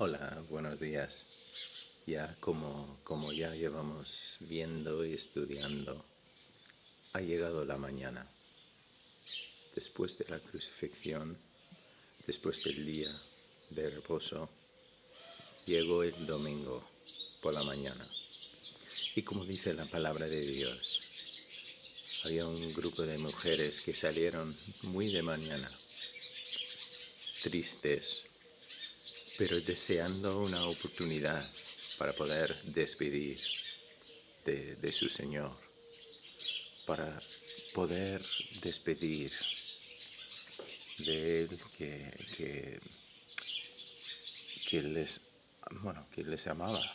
Hola, buenos días. Ya como ya llevamos viendo y estudiando, ha llegado la mañana. Después de la crucifixión, después del día de reposo, llegó el domingo por la mañana. Y como dice la palabra de Dios, había un grupo de mujeres que salieron muy de mañana, tristes, pero deseando una oportunidad para poder despedir de su Señor, para poder despedir de Él que les, que les amaba.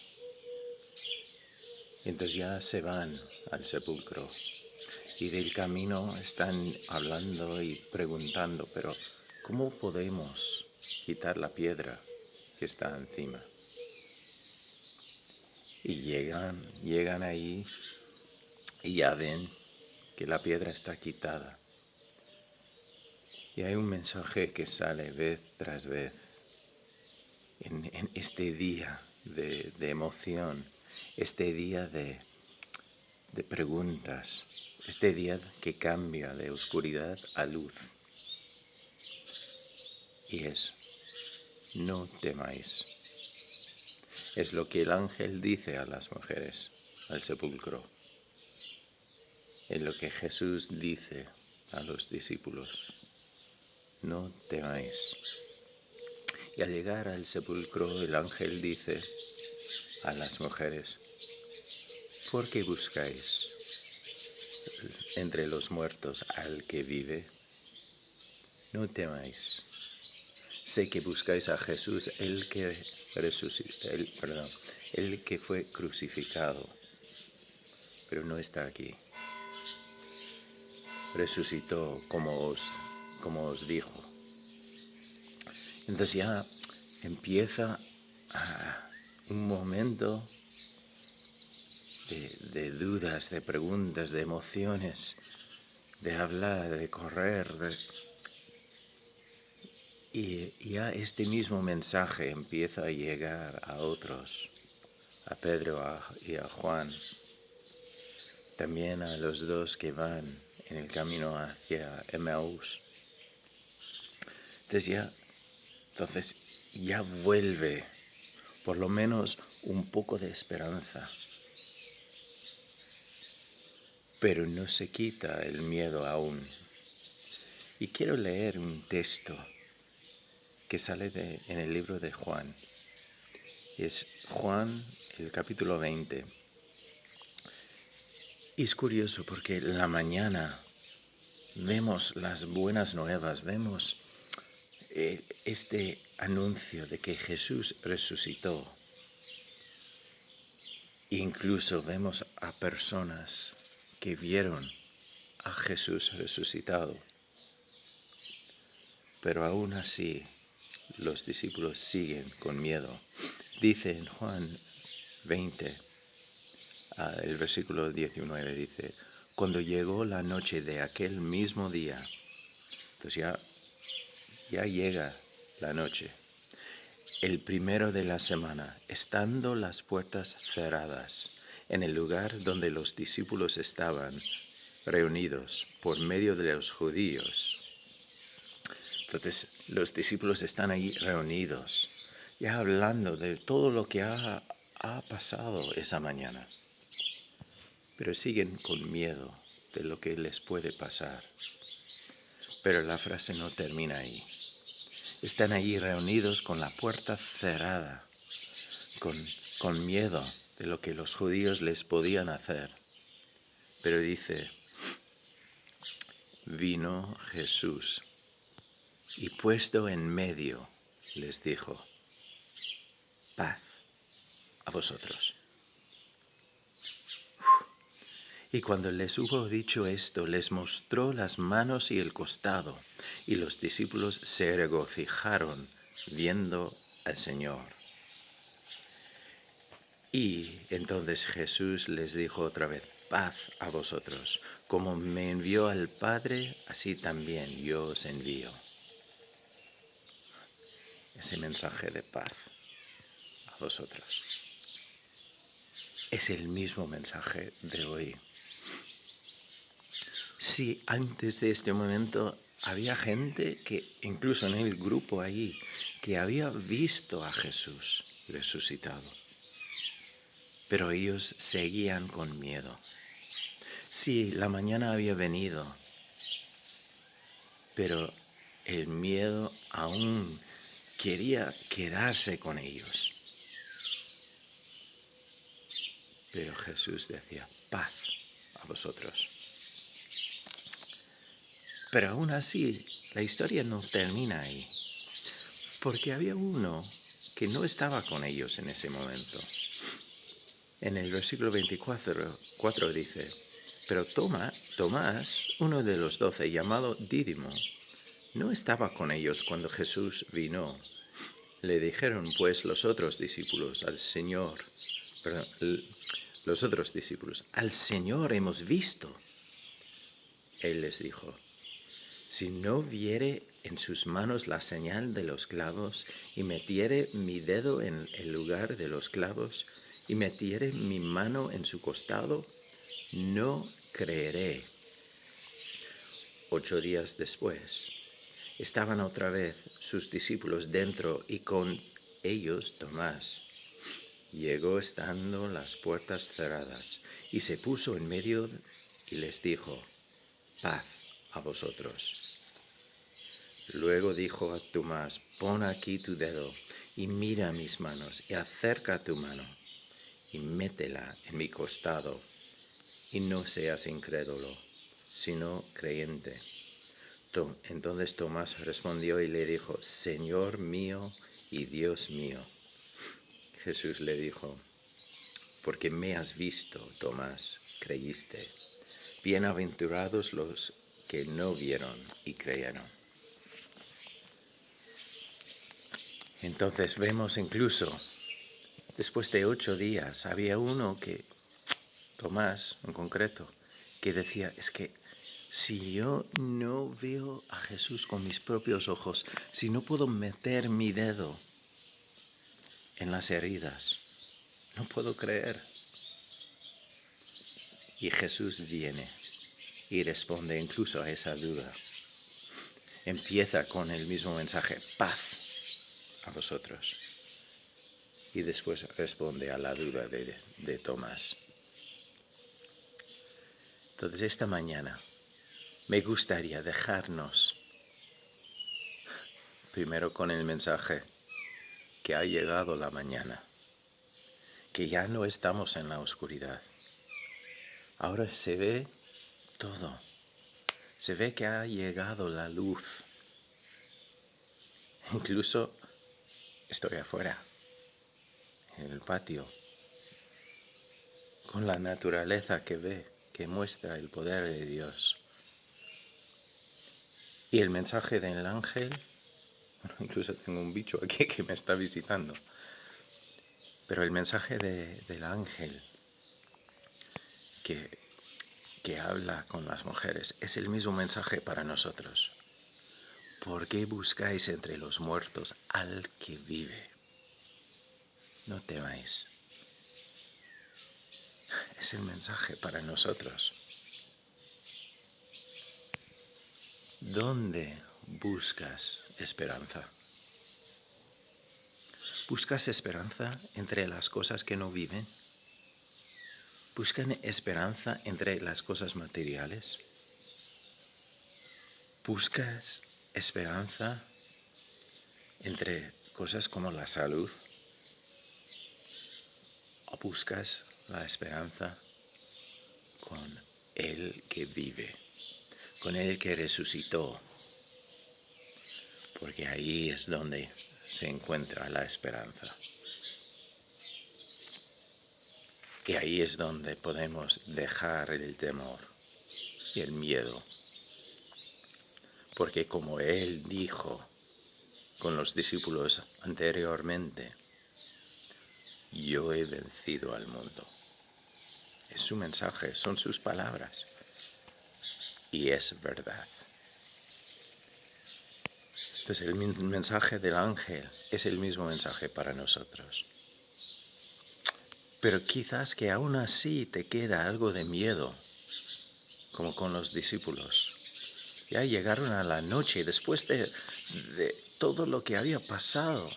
Entonces ya se van al sepulcro y del camino están hablando y preguntando, pero ¿cómo podemos quitar la piedra que está encima? Y llegan ahí y ya ven que la piedra está quitada. Y hay un mensaje que sale vez tras vez en este día de emoción, este día de preguntas, este día que cambia de oscuridad a luz. Y es, no temáis. Es lo que el ángel dice a las mujeres al sepulcro. Es lo que Jesús dice a los discípulos. No temáis. Y al llegar al sepulcro, el ángel dice a las mujeres, ¿por qué buscáis entre los muertos al que vive? No temáis. Sé que buscáis a Jesús, el que fue crucificado, pero no está aquí. Resucitó como os dijo. Entonces ya empieza un momento de dudas, de preguntas, de emociones, de hablar, de correr. Y ya este mismo mensaje empieza a llegar a otros, a Pedro y a Juan, también a los dos que van en el camino hacia Emaús. Entonces ya vuelve por lo menos un poco de esperanza, pero no se quita el miedo aún. Y quiero leer un texto que sale en el libro de Juan. Es Juan, el capítulo 20. Y es curioso porque en la mañana vemos las buenas nuevas, vemos este anuncio de que Jesús resucitó. Incluso vemos a personas que vieron a Jesús resucitado. Pero aún así, los discípulos siguen con miedo. Dice en Juan 20, el versículo 19, dice, cuando llegó la noche de aquel mismo día, entonces ya llega la noche, el primero de la semana, estando las puertas cerradas, en el lugar donde los discípulos estaban reunidos por medio de los judíos. Entonces los discípulos están ahí reunidos, ya hablando de todo lo que ha pasado esa mañana, pero siguen con miedo de lo que les puede pasar. Pero la frase no termina ahí. Están ahí reunidos con la puerta cerrada, con miedo de lo que los judíos les podían hacer. Pero dice, vino Jesús y puesto en medio les dijo, paz a vosotros. Y cuando les hubo dicho esto, les mostró las manos y el costado, y los discípulos se regocijaron viendo al Señor. Y entonces Jesús les dijo otra vez, paz a vosotros, como me envió al Padre, así también yo os envío. Ese mensaje de paz. a vosotros. Es el mismo mensaje de hoy. Si antes de este momento había gente que, incluso en el grupo ahí, que había visto a Jesús resucitado, pero ellos seguían con miedo. Sí, la mañana había venido, pero el miedo aún quería quedarse con ellos. Pero Jesús decía, paz a vosotros. Pero aún así, la historia no termina ahí, porque había uno que no estaba con ellos en ese momento. En el versículo 24 dice, pero Tomás, uno de los 12, llamado Dídimo, no estaba con ellos cuando Jesús vino. Le dijeron pues los otros discípulos al Señor, al Señor hemos visto. Él les dijo, si no viere en sus manos la señal de los clavos, y metiere mi dedo en el lugar de los clavos, y metiere mi mano en su costado, no creeré. 8 días después, estaban otra vez sus discípulos dentro y con ellos Tomás. Llegó estando las puertas cerradas y se puso en medio y les dijo, paz a vosotros. Luego dijo a Tomás, pon aquí tu dedo y mira mis manos y acerca tu mano y métela en mi costado y no seas incrédulo, sino creyente. Entonces Tomás respondió y le dijo, Señor mío y Dios mío. Jesús le dijo, porque me has visto, Tomás, creíste. Bienaventurados los que no vieron y creyeron. Entonces vemos incluso, después de 8 días, había uno que, Tomás en concreto, que decía, es que si yo no veo a Jesús con mis propios ojos, si no puedo meter mi dedo en las heridas, no puedo creer. Y Jesús viene y responde incluso a esa duda. Empieza con el mismo mensaje, paz a vosotros. Y después responde a la duda de Tomás. Entonces esta mañana me gustaría dejarnos primero con el mensaje que ha llegado la mañana, que ya no estamos en la oscuridad. Ahora se ve todo. Se ve que ha llegado la luz. Incluso estoy afuera, en el patio, con la naturaleza que ve, que muestra el poder de Dios. Y el mensaje del ángel, incluso tengo un bicho aquí que me está visitando, pero el mensaje del ángel que habla con las mujeres es el mismo mensaje para nosotros. ¿Por qué buscáis entre los muertos al que vive? No temáis. Es el mensaje para nosotros. ¿Dónde buscas esperanza? ¿Buscas esperanza entre las cosas que no viven? ¿Buscan esperanza entre las cosas materiales? ¿Buscas esperanza entre cosas como la salud? ¿O buscas la esperanza con el que vive, con el que resucitó? Porque ahí es donde se encuentra la esperanza. Y ahí es donde podemos dejar el temor y el miedo. Porque como Él dijo con los discípulos anteriormente, yo he vencido al mundo. Es su mensaje, son sus palabras. Y es verdad. Entonces el mensaje del ángel es el mismo mensaje para nosotros. Pero quizás que aún así te queda algo de miedo, como con los discípulos. Ya llegaron a la noche después de todo lo que había pasado,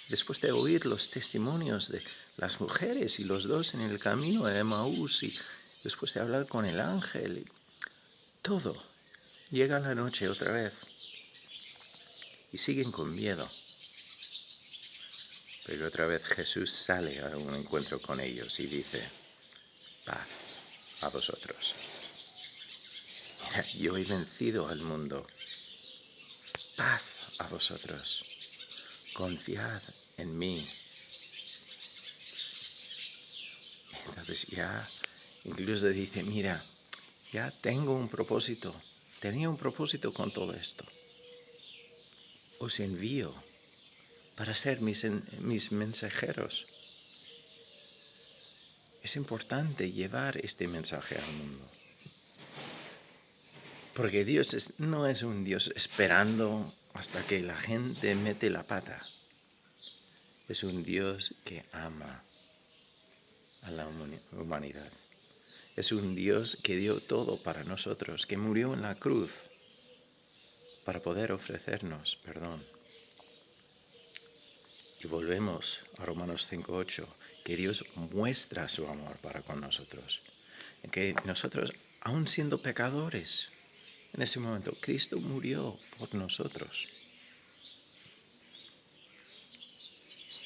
después de oír los testimonios de las mujeres y los dos en el camino de Emaús y después de hablar con el ángel, y todo. Llega la noche otra vez y siguen con miedo. Pero otra vez Jesús sale a un encuentro con ellos y dice, paz a vosotros. Mira, yo he vencido al mundo. Paz a vosotros. Confiad en mí. Entonces ya incluso dice, mira, ya tengo un propósito. Tenía un propósito con todo esto. Os envío para ser mis mensajeros. Es importante llevar este mensaje al mundo. Porque Dios no es un Dios esperando hasta que la gente mete la pata. Es un Dios que ama a la humanidad. Es un Dios que dio todo para nosotros, que murió en la cruz para poder ofrecernos perdón. Y volvemos a Romanos 5:8, que Dios muestra su amor para con nosotros. En que nosotros, aun siendo pecadores, en ese momento Cristo murió por nosotros.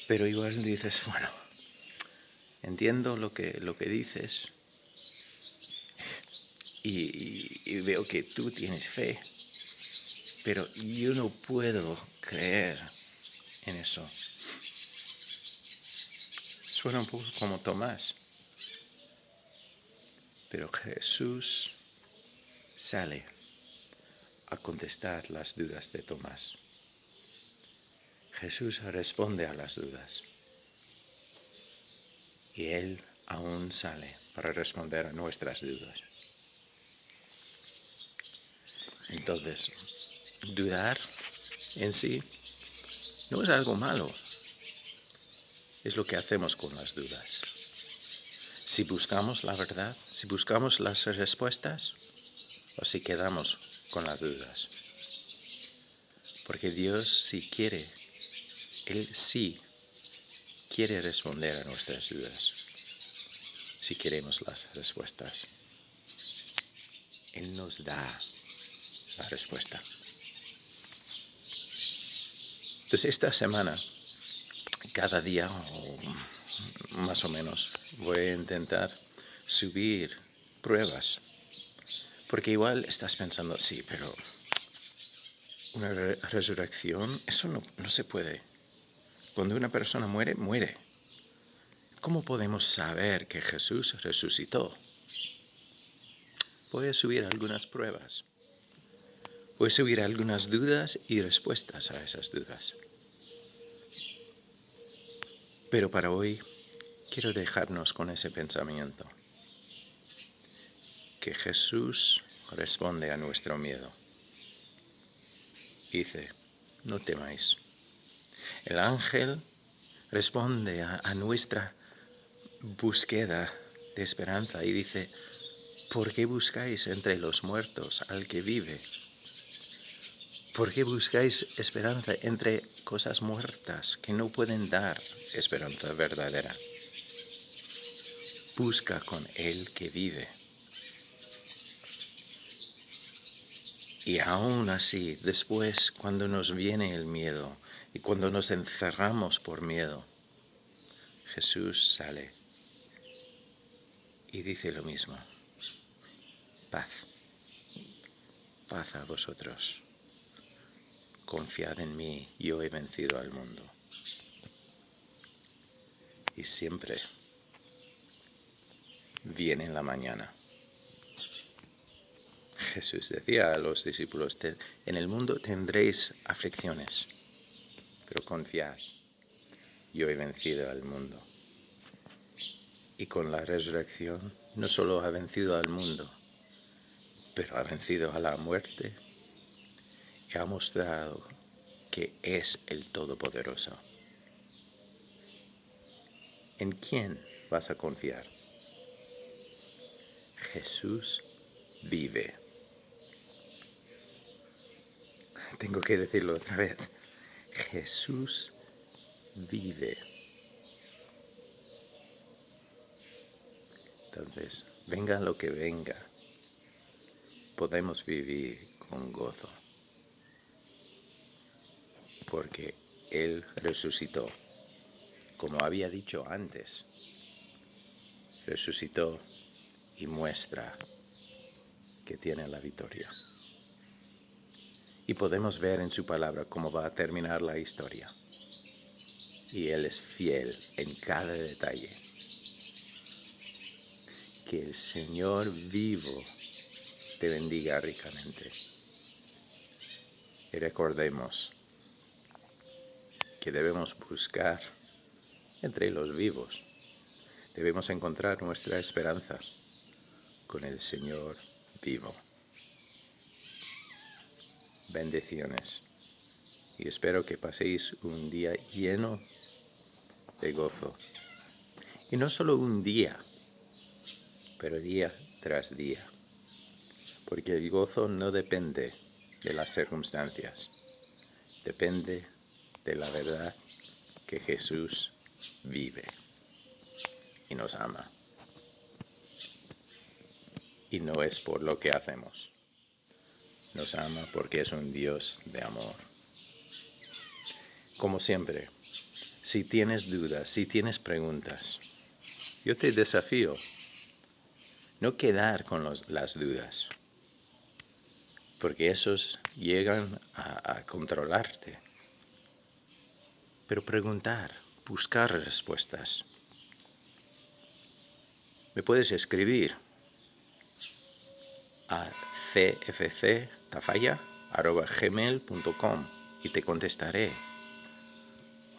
Pero igual dices, bueno, entiendo lo que dices y veo que tú tienes fe, pero yo no puedo creer en eso. Suena un poco como Tomás, pero Jesús sale a contestar las dudas de Tomás. Jesús responde a las dudas y Él aún sale para responder a nuestras dudas. Entonces, dudar en sí no es algo malo, es lo que hacemos con las dudas. Si buscamos la verdad, si buscamos las respuestas, o si quedamos con las dudas. Porque Dios sí quiere, Él sí quiere responder a nuestras dudas, si queremos las respuestas. Él nos da la respuesta. Entonces esta semana, cada día o más o menos, voy a intentar subir pruebas. Porque igual estás pensando, sí, pero una resurrección, eso no se puede. Cuando una persona muere, muere. ¿Cómo podemos saber que Jesús resucitó? Voy a subir algunas pruebas. Voy a subir algunas dudas y respuestas a esas dudas. Pero para hoy quiero dejarnos con ese pensamiento. Que Jesús responde a nuestro miedo. Dice, no temáis. El ángel responde a nuestra búsqueda de esperanza y dice, ¿por qué buscáis entre los muertos al que vive? ¿Por qué buscáis esperanza entre cosas muertas que no pueden dar esperanza verdadera? Busca con el que vive. Y aún así, después, cuando nos viene el miedo y cuando nos encerramos por miedo, Jesús sale y dice lo mismo. Paz, paz a vosotros. Confiad en mí, yo he vencido al mundo. Y siempre viene en la mañana. Jesús decía a los discípulos, en el mundo tendréis aflicciones, pero confiad, yo he vencido al mundo. Y con la resurrección no solo ha vencido al mundo, pero ha vencido a la muerte y ha mostrado que es el Todopoderoso. ¿En quién vas a confiar. Jesús vive. Tengo que decirlo otra vez. Jesús vive. Entonces, venga lo que venga, podemos vivir con gozo. Porque Él resucitó. Como había dicho antes, resucitó y muestra que tiene la victoria. Y podemos ver en su palabra cómo va a terminar la historia. Y Él es fiel en cada detalle. Que el Señor vivo te bendiga ricamente. Y recordemos que debemos buscar entre los vivos. Debemos encontrar nuestra esperanza con el Señor vivo. Bendiciones. Y espero que paséis un día lleno de gozo. Y no solo un día, pero día tras día. Porque el gozo no depende de las circunstancias. Depende de la verdad que Jesús vive y nos ama. Y no es por lo que hacemos. Nos ama porque es un Dios de amor. Como siempre, si tienes dudas, si tienes preguntas, yo te desafío no quedar con las dudas, porque esos llegan a controlarte. Pero preguntar, buscar respuestas. Me puedes escribir a cfctafalla@gmail.com y te contestaré.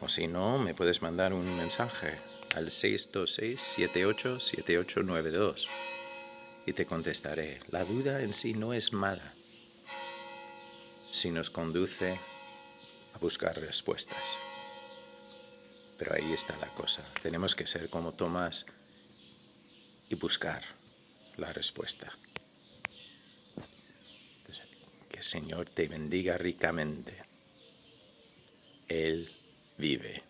O si no, me puedes mandar un mensaje al 626-787892 y te contestaré. La duda en sí no es mala si nos conduce a buscar respuestas. Pero ahí está la cosa. Tenemos que ser como Tomás y buscar la respuesta. Entonces, que el Señor te bendiga ricamente. Él vive.